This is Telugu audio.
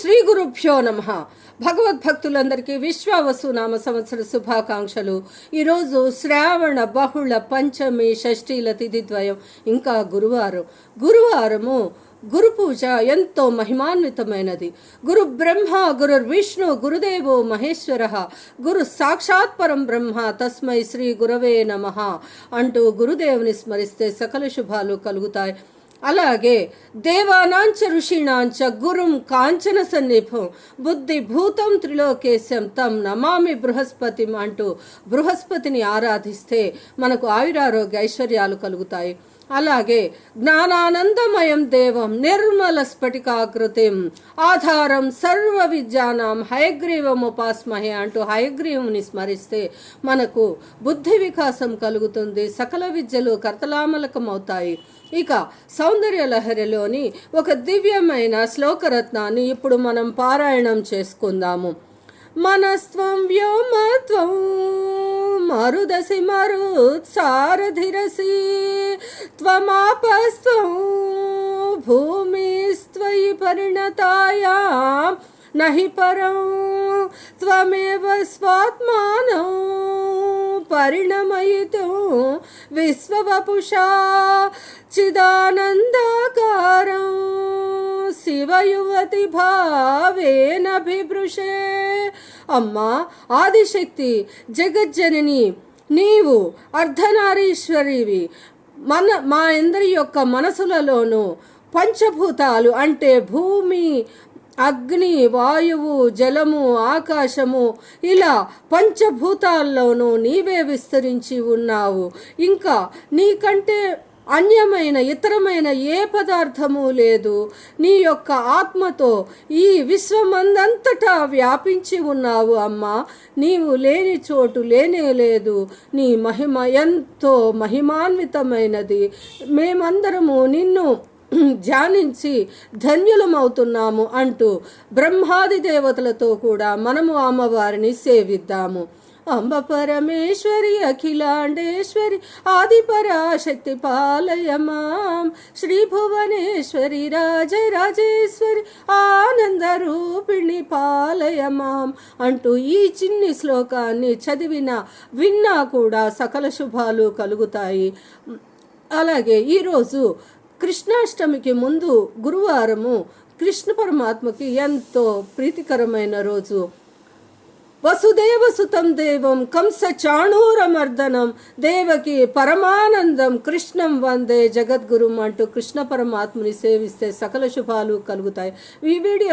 శ్రీ గురుభ్యో నమః. భగవద్భక్తులందరికీ విశ్వావసు నామ సంవత్సర శుభాకాంక్షలు. ఈరోజు శ్రావణ బహుళ పంచమి షష్ఠీల తిథి ద్వయం, ఇంకా గురువారము గురు పూజ ఎంతో మహిమాన్వితమైనది. గురు బ్రహ్మ గురు విష్ణు గురుదేవో మహేశ్వర గురు సాక్షాత్ పరం బ్రహ్మ తస్మై శ్రీ గురవే నమః అంటూ గురుదేవుని స్మరిస్తే సకల శుభాలు కలుగుతాయి. అలాగే దేవానాంచ ఋషీణాంచ గురుం కాంచన సన్నిభం బుద్ధి భూతం త్రిలోకేశం తం నమామి బృహస్పతిం అంటూ బృహస్పతిని ఆరాధిస్తే మనకు ఆయురారోగ్య ఐశ్వర్యాలు కలుగుతాయి. అలాగే జ్ఞానానందమయం దేవం నిర్మల స్ఫటికాకృతిం ఆధారం సర్వ విద్యానాం హయగ్రీవం ఉపాస్మహే అంటూ హయగ్రీవుని స్మరిస్తే మనకు బుద్ధి వికాసం కలుగుతుంది, సకల విద్యలు కర్తలామలకమవుతాయి. ఇక సౌందర్య లహరిలోని ఒక దివ్యమైన శ్లోకరత్నాన్ని ఇప్పుడు మనం పారాయణం చేసుకుందాము. మనస్త్వం వ్యోమత్వం మరుదసి మరుత్సారధిరసి త్వమాపస్త్వం భూమిస్త్వయి పరిణతాయాం నహి పరం త్వమేవ స్వాత్మానం పరిణమయితుం విశ్వవపుషా చిదానందాకారం శివయువతి భావేనభిభృషే. అమ్మా ఆదిశక్తి జగజ్జనని, నీవు అర్ధనారీశ్వరివి. మా అందరి యొక్క మనసులలోనూ పంచభూతాలు అంటే భూమి, అగ్ని, వాయువు, జలము, ఆకాశము ఇలా పంచభూతాల్లోనూ నీవే విస్తరించి ఉన్నావు. ఇంకా నీకంటే అన్యమైన ఇతరమైన ఏ పదార్థము లేదు. నీ యొక్క ఆత్మతో ఈ విశ్వమందంతటా వ్యాపించి ఉన్నావు అమ్మా. నీవు లేని చోటు లేనే లేదు. నీ మహిమ ఎంతో మహిమాన్వితమైనది. మేమందరము నిన్ను ధ్యానించి ధన్యులమవుతున్నాము అంటూ బ్రహ్మాది దేవతలతో కూడా మనము అమ్మవారిని సేవిద్దాము. అంబ పరమేశ్వరి అఖిలాండేశ్వరి ఆదిపరాశక్తి పాలయమాం శ్రీ భువనేశ్వరి రాజరాజేశ్వరి ఆనందరూపిణి పాలయమాం అంటూ ఈ చిన్ని శ్లోకాన్ని విన్నా కూడా సకల శుభాలు కలుగుతాయి. అలాగే ఈరోజు కృష్ణాష్టమికి ముందు గురువారము కృష్ణ పరమాత్మకి ఎంతో ప్రీతికరమైన రోజు. వసుదేవ సుతం దేవం కంస చాణూరమర్దనం దేవకి పరమానందం కృష్ణం వందే జగద్గురుం అంటూ కృష్ణ పరమాత్మని సేవిస్తే సకల శుభాలు కలుగుతాయి. ఈ వీడియో